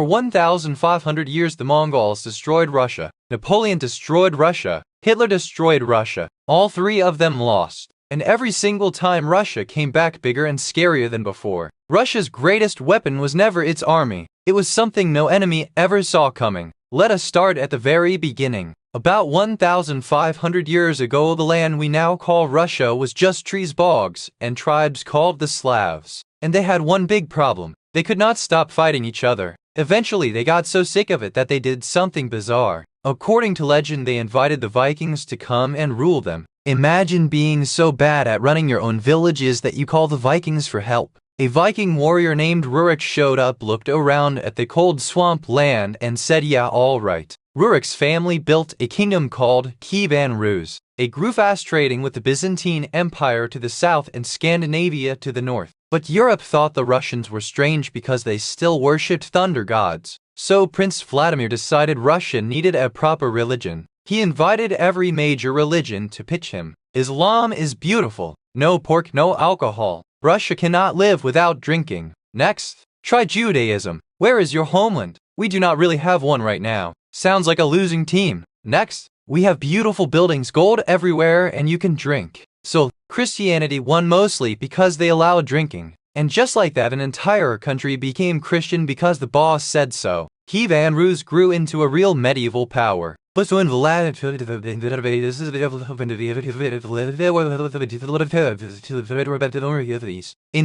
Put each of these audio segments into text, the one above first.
For 1,500 years the Mongols destroyed Russia, Napoleon destroyed Russia, Hitler destroyed Russia. All three of them lost. And every single time Russia came back bigger and scarier than before. Russia's greatest weapon was never its army. It was something no enemy ever saw coming. Let us start at the very beginning. About 1,500 years ago, the land we now call Russia was just trees, bogs, and tribes called the Slavs. And they had one big problem. They could not stop fighting each other. Eventually, they got so sick of it that they did something bizarre. According to legend, they invited the Vikings to come and rule them. Imagine being so bad at running your own villages that you call the Vikings for help. A Viking warrior named Rurik showed up, looked around at the cold swamp land, and said, "Yeah, all right." Rurik's family built a kingdom called Kievan Rus. They grew fast, trading with the Byzantine Empire to the south and Scandinavia to the north. But Europe thought the Russians were strange because they still worshipped thunder gods. So Prince Vladimir decided Russia needed a proper religion. He invited every major religion to pitch him. Islam is beautiful. No pork, no alcohol. Russia cannot live without drinking. Next, try Judaism. Where is your homeland? We do not really have one right now. Sounds like a losing team. Next, we have beautiful buildings, gold everywhere, and you can drink. So, Christianity won mostly because they allowed drinking. And just like that, an entire country became Christian because the boss said so. Kievan Rus grew into a real medieval power. But so in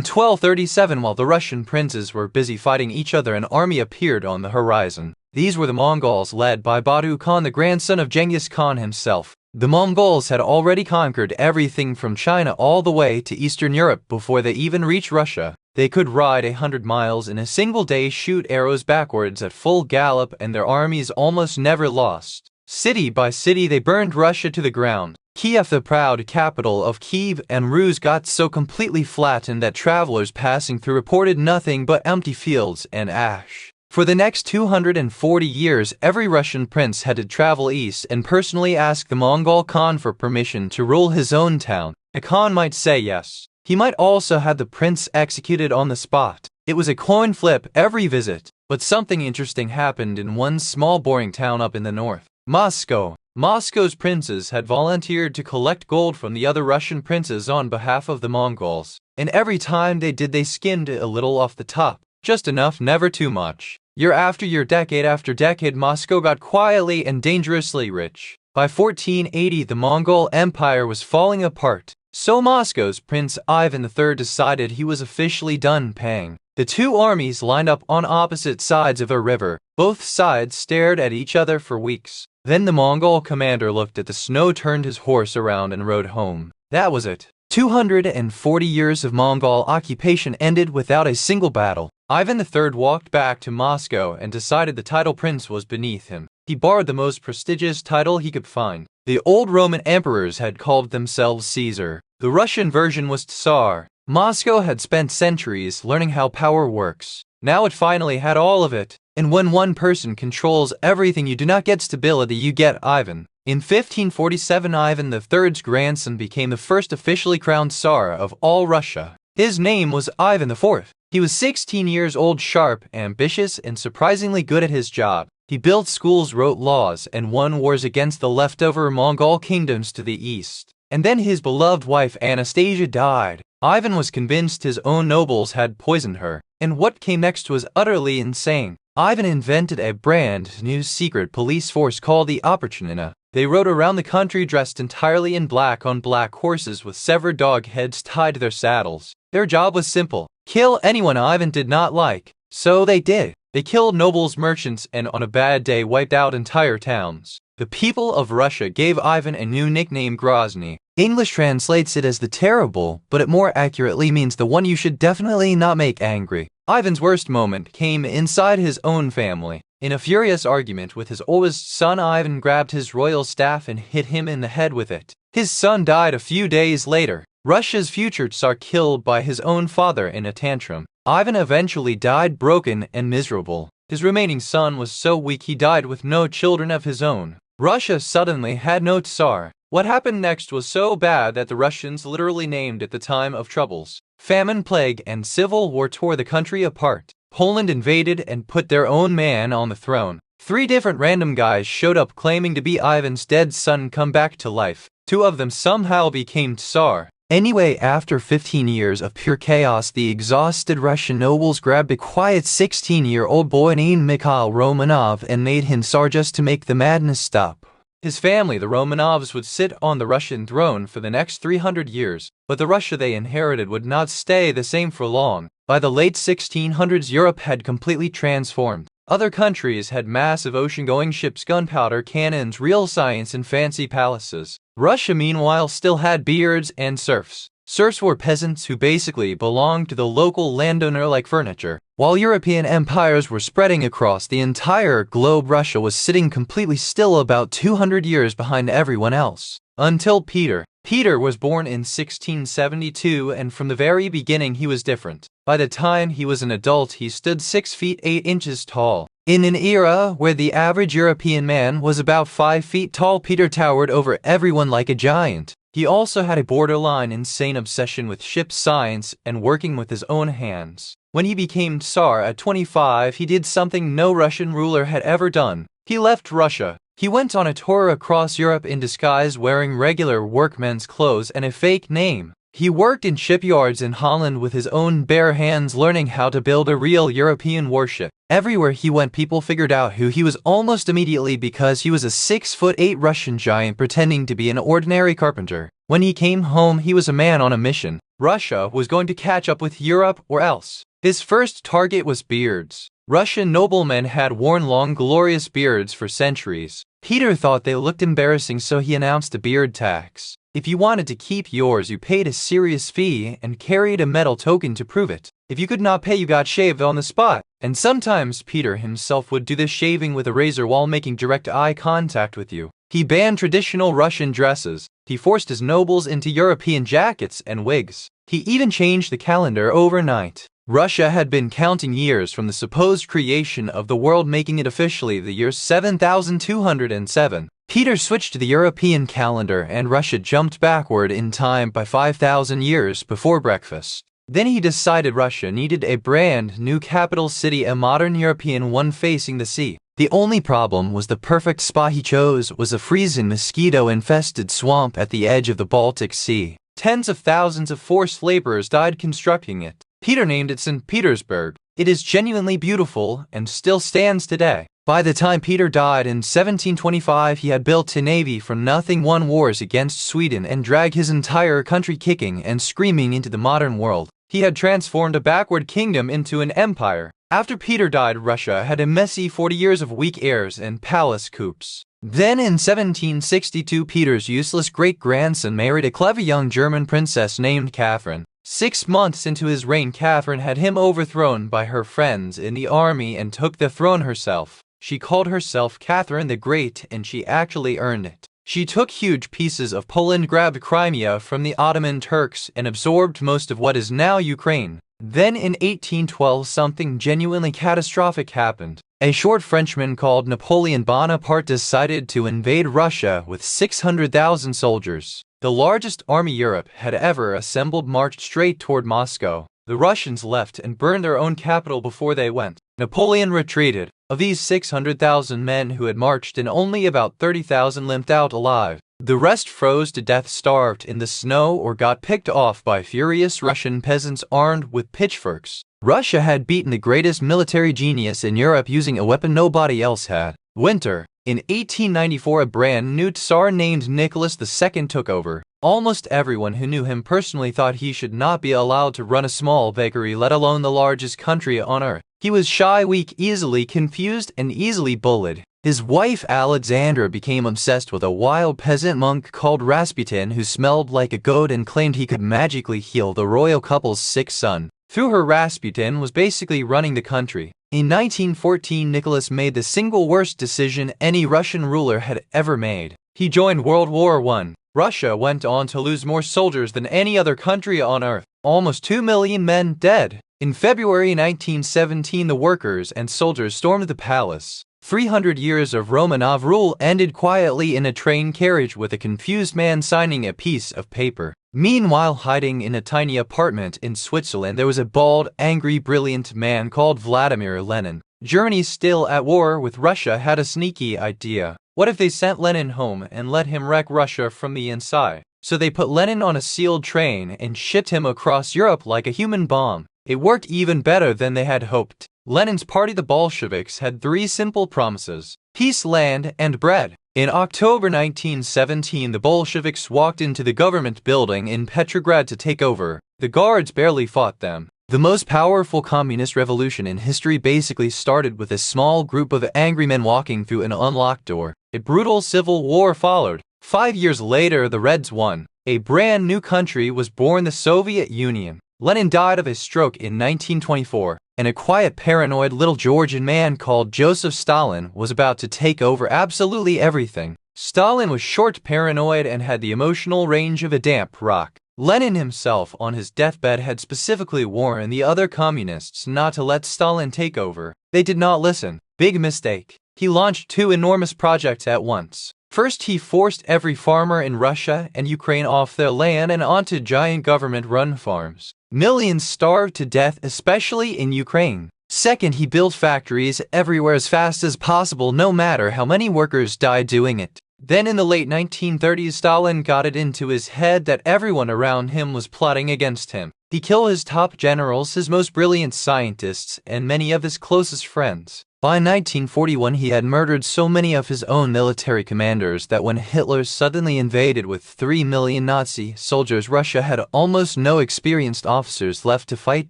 1237, while the Russian princes were busy fighting each other, an army appeared on the horizon. These were the Mongols, led by Batu Khan, the grandson of Genghis Khan himself. The Mongols had already conquered everything from China all the way to Eastern Europe before they even reached Russia. They could ride 100 miles in a single day, shoot arrows backwards at full gallop, and their armies almost never lost. City by city, they burned Russia to the ground. Kiev, the proud capital of Kiev and Rus, got so completely flattened that travelers passing through reported nothing but empty fields and ash. For the next 240 years, every Russian prince had to travel east and personally ask the Mongol Khan for permission to rule his own town. The Khan might say yes. He might also have the prince executed on the spot. It was a coin flip every visit. But something interesting happened in one small boring town up in the north. Moscow. Moscow's princes had volunteered to collect gold from the other Russian princes on behalf of the Mongols. And every time they did, they skimmed a little off the top. Just enough, never too much. Year after year, decade after decade, Moscow got quietly and dangerously rich. By 1480, the Mongol Empire was falling apart. So Moscow's Prince Ivan III decided he was officially done paying. The two armies lined up on opposite sides of a river. Both sides stared at each other for weeks. Then the Mongol commander looked at the snow, turned his horse around, and rode home. That was it. 240 years of Mongol occupation ended without a single battle. Ivan III walked back to Moscow and decided the title prince was beneath him. He borrowed the most prestigious title he could find. The old Roman emperors had called themselves Caesar. The Russian version was Tsar. Moscow had spent centuries learning how power works. Now it finally had all of it. And when one person controls everything, you do not get stability, you get Ivan. In 1547, Ivan III's grandson became the first officially crowned Tsar of all Russia. His name was Ivan IV. He was 16 years old, sharp, ambitious, and surprisingly good at his job. He built schools, wrote laws, and won wars against the leftover Mongol kingdoms to the east. And then his beloved wife Anastasia died. Ivan was convinced his own nobles had poisoned her. And what came next was utterly insane. Ivan invented a brand new secret police force called the Opportunina. They rode around the country dressed entirely in black on black horses with severed dog heads tied to their saddles. Their job was simple: kill anyone Ivan did not like. So they did. They killed nobles, merchants, and on a bad day wiped out entire towns. The people of Russia gave Ivan a new nickname, Grozny. English translates it as the terrible, but it more accurately means the one you should definitely not make angry. Ivan's worst moment came inside his own family. In a furious argument with his oldest son, Ivan grabbed his royal staff and hit him in the head with it. His son died a few days later. Russia's future Tsar killed by his own father in a tantrum. Ivan eventually died broken and miserable. His remaining son was so weak he died with no children of his own. Russia suddenly had no Tsar. What happened next was so bad that the Russians literally named it the time of troubles. Famine, plague, and civil war tore the country apart. Poland invaded and put their own man on the throne. 3 different random guys showed up claiming to be Ivan's dead son come back to life. 2 of them somehow became Tsar. Anyway, after 15 years of pure chaos, the exhausted Russian nobles grabbed a quiet 16-year-old boy named Mikhail Romanov and made him Tsar just to make the madness stop. His family, the Romanovs, would sit on the Russian throne for the next 300 years, but the Russia they inherited would not stay the same for long. By the late 1600s, Europe had completely transformed. Other countries had massive ocean-going ships, gunpowder, cannons, real science, and fancy palaces. Russia, meanwhile, still had beards and serfs. Serfs were peasants who basically belonged to the local landowner like furniture. While European empires were spreading across the entire globe, Russia was sitting completely still, about 200 years behind everyone else. Until Peter. Peter was born in 1672, and from the very beginning he was different. By the time he was an adult, he stood 6 feet 8 inches tall. In an era where the average European man was about 5 feet tall, Peter towered over everyone like a giant. He also had a borderline insane obsession with ship science and working with his own hands. When he became Tsar at 25, he did something no Russian ruler had ever done. He left Russia. He went on a tour across Europe in disguise, wearing regular workman's clothes and a fake name. He worked in shipyards in Holland with his own bare hands, learning how to build a real European warship. Everywhere he went, people figured out who he was almost immediately because he was a 6'8" Russian giant pretending to be an ordinary carpenter. When he came home, he was a man on a mission. Russia was going to catch up with Europe or else. His first target was beards. Russian noblemen had worn long, glorious beards for centuries. Peter thought they looked embarrassing, so he announced a beard tax. If you wanted to keep yours, you paid a serious fee and carried a metal token to prove it. If you could not pay, you got shaved on the spot. And sometimes Peter himself would do the shaving with a razor while making direct eye contact with you. He banned traditional Russian dresses. He forced his nobles into European jackets and wigs. He even changed the calendar overnight. Russia had been counting years from the supposed creation of the world, making it officially the year 7207. Peter switched to the European calendar, and Russia jumped backward in time by 5,000 years before breakfast. Then he decided Russia needed a brand new capital city, a modern European one facing the sea. The only problem was the perfect spot he chose was a freezing, mosquito-infested swamp at the edge of the Baltic Sea. Tens of thousands of forced laborers died constructing it. Peter named it St. Petersburg. It is genuinely beautiful and still stands today. By the time Peter died in 1725, he had built a navy from nothing, won wars against Sweden, and dragged his entire country kicking and screaming into the modern world. He had transformed a backward kingdom into an empire. After Peter died, Russia had a messy 40 years of weak heirs and palace coups. Then in 1762, Peter's useless great-grandson married a clever young German princess named Catherine. 6 months into his reign, Catherine had him overthrown by her friends in the army and took the throne herself. She called herself Catherine the Great, and she actually earned it. She took huge pieces of Poland, grabbed Crimea from the Ottoman Turks, and absorbed most of what is now Ukraine. Then in 1812, something genuinely catastrophic happened. A short Frenchman called Napoleon Bonaparte decided to invade Russia with 600,000 soldiers. The largest army Europe had ever assembled marched straight toward Moscow. The Russians left and burned their own capital before they went. Napoleon retreated. Of these 600,000 men who had marched in, only about 30,000 limped out alive. The rest froze to death, starved in the snow, or got picked off by furious Russian peasants armed with pitchforks. Russia had beaten the greatest military genius in Europe using a weapon nobody else had. Winter. In 1894, a brand new Tsar named Nicholas II took over. Almost everyone who knew him personally thought he should not be allowed to run a small bakery, let alone the largest country on earth. He was shy, weak, easily confused, and easily bullied. His wife Alexandra became obsessed with a wild peasant monk called Rasputin who smelled like a goat and claimed he could magically heal the royal couple's sick son. Through her, Rasputin was basically running the country. In 1914, Nicholas made the single worst decision any Russian ruler had ever made. He joined World War I. Russia went on to lose more soldiers than any other country on earth. Almost 2 million men dead. In February 1917, the workers and soldiers stormed the palace. 300 years of Romanov rule ended quietly in a train carriage with a confused man signing a piece of paper. Meanwhile, hiding in a tiny apartment in Switzerland, there was a bald, angry, brilliant man called Vladimir Lenin. Germany, still at war with Russia, had a sneaky idea. What if they sent Lenin home and let him wreck Russia from the inside? So they put Lenin on a sealed train and shipped him across Europe like a human bomb. It worked even better than they had hoped. Lenin's party, the Bolsheviks, had 3 simple promises: peace, land, and bread. In October 1917, the Bolsheviks walked into the government building in Petrograd to take over. The guards barely fought them. The most powerful communist revolution in history basically started with a small group of angry men walking through an unlocked door. A brutal civil war followed. 5 years later, the Reds won. A brand new country was born, the Soviet Union. Lenin died of a stroke in 1924, and a quiet, paranoid little Georgian man called Joseph Stalin was about to take over absolutely everything. Stalin was short, paranoid, and had the emotional range of a damp rock. Lenin himself, on his deathbed, had specifically warned the other communists not to let Stalin take over. They did not listen. Big mistake. He launched 2 enormous projects at once. First, he forced every farmer in Russia and Ukraine off their land and onto giant government-run farms. Millions starved to death, especially in Ukraine. Second, he built factories everywhere as fast as possible, no matter how many workers died doing it. Then in the late 1930s, Stalin got it into his head that everyone around him was plotting against him. He killed his top generals, his most brilliant scientists, and many of his closest friends. By 1941, he had murdered so many of his own military commanders that when Hitler suddenly invaded with 3 million Nazi soldiers, Russia had almost no experienced officers left to fight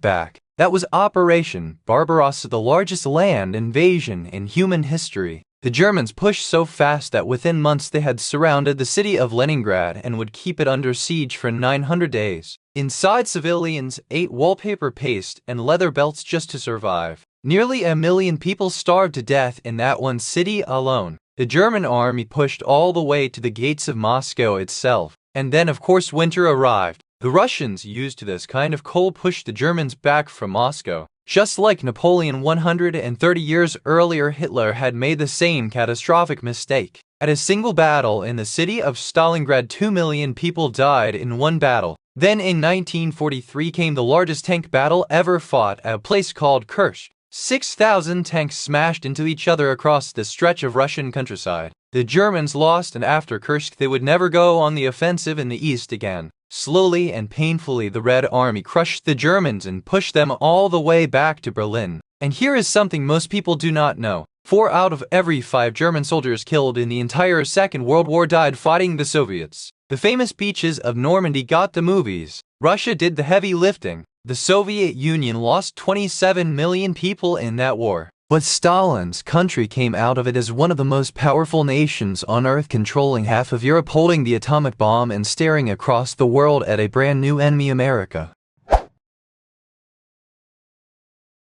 back. That was Operation Barbarossa, the largest land invasion in human history. The Germans pushed so fast that within months they had surrounded the city of Leningrad and would keep it under siege for 900 days. Inside, civilians ate wallpaper paste and leather belts just to survive. Nearly 1 million people starved to death in that one city alone. The German army pushed all the way to the gates of Moscow itself. And then, of course, winter arrived. The Russians, used to this kind of cold, pushed the Germans back from Moscow. Just like Napoleon 130 years earlier, Hitler had made the same catastrophic mistake. At a single battle in the city of Stalingrad, 2 million people died in one battle. Then in 1943 came the largest tank battle ever fought at a place called Kursk. 6,000 tanks smashed into each other across the stretch of Russian countryside. The Germans lost, and after Kursk they would never go on the offensive in the east again. Slowly and painfully, the Red Army crushed the Germans and pushed them all the way back to Berlin. And here is something most people do not know. 4 out of every 5 German soldiers killed in the entire Second World War died fighting the Soviets. The famous beaches of Normandy got the movies. Russia did the heavy lifting. The Soviet Union lost 27 million people in that war. But Stalin's country came out of it as one of the most powerful nations on earth, controlling half of Europe, holding the atomic bomb and staring across the world at a brand new enemy, America.